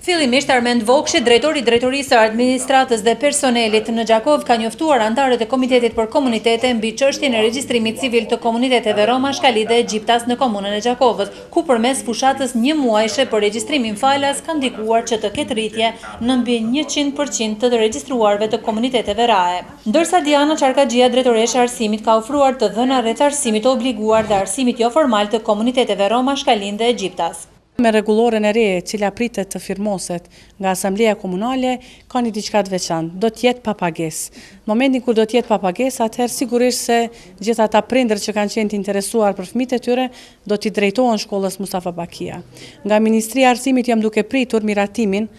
Fillimisht Armend Vokshi, drejtori i Drejtorisë së Administratës dhe Personelit në Gjakov, ka njoftuar anëtarët e Komitetit për Komunitete mbi çështjen e regjistrimit civil të komuniteteve Roma, Shkali dhe Egjiptas në komunën e Gjakovës, ku përmes fushatës një muajshe për regjistrimin falas ka ndikuar që të ketë rritje në mbi 100% të regjistruarve të komuniteteve rahe. Ndërsa Diana Çarkaxhia, drejtoresha e arsimit, ka ofruar të dhëna rreth arsimit të obliguar dhe arsimit jo formal të komuniteteve Roma, Shkalin dhe Egjiptas. Me rregulloren e re, cila pritet të firmoset nga Asambleja Komunale, ka një diçka të veçantë, do të jetë pa pagesë. Në momentin kur do të jetë pa pagesë, atëherë sigurisht se gjithë ata prindër që kanë qenë të interesuar për fëmijët e tyre, do t'i drejtohen shkollës Mustafa Bakia. Nga Ministria e Arsimit jam duke pritur miratimin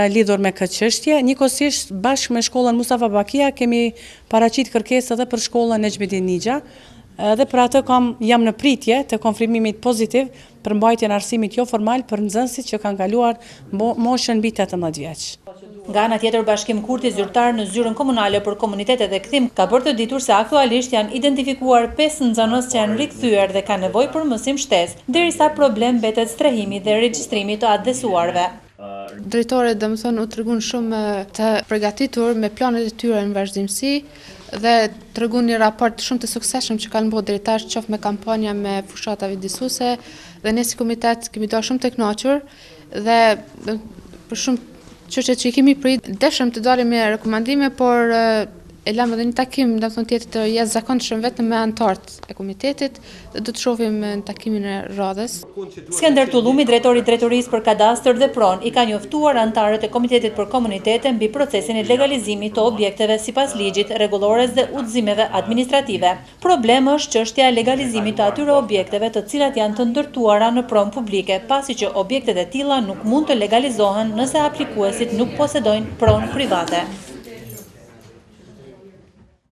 lidhur me këtë çështje. Njëkohësisht bashkë me shkollën Mustafa Bakia kemi paraqit kërkesë edhe për shkollën Nexhmedin Nixha. Dhe për atë jam në pritje të konfirmimit pozitiv për mbajtjen e arsimit jo formal për nxënësit që kanë kaluar moshën mbi 18 vjeç. Nga ana tjetër, Bashkim Kurti zyrtar në zyrën komunale për komunitetet dhe kthim ka bërë të ditur se aktualisht janë identifikuar 5 nxënës që janë rikthyer dhe kanë nevojë për mësim shtesë, derisa problem mbetet strehimi dhe regjistrimi të adresuarve. Drejtorët domethënë u treguan shumë të përgatitur me planet e tyre në vazhdimsi dhe treguan një raport shumë të suksesshëm që kanë bërë deri tash, qoftë me kampanja me fushata vjedisuese, dhe ne si komitet kemi dalë shumë të kënaqur dhe për shumë çështjet që i kemi prit, dëshëm të dalim me rekomandime, por e lëmë edhe një takim, domethënë tjetër të jashtëzakonshëm vetëm me anëtarët e komitetit, dhe do të shohim në takimin e radhës. Skënder Tullumi, drejtori i Drejtorisë për Kadastër dhe Pronë, i ka njoftuar anëtarët e Komitetit për Komunitete mbi procesin e legalizimit të objekteve sipas ligjit, rregullores dhe udhëzimeve administrative. Problem është çështja e legalizimit të atyre objekteve të cilat janë të ndërtuara në pronë publike, pasi që objektet e tilla nuk mund të legalizohen nëse aplikuesit nuk posedojnë pronë private.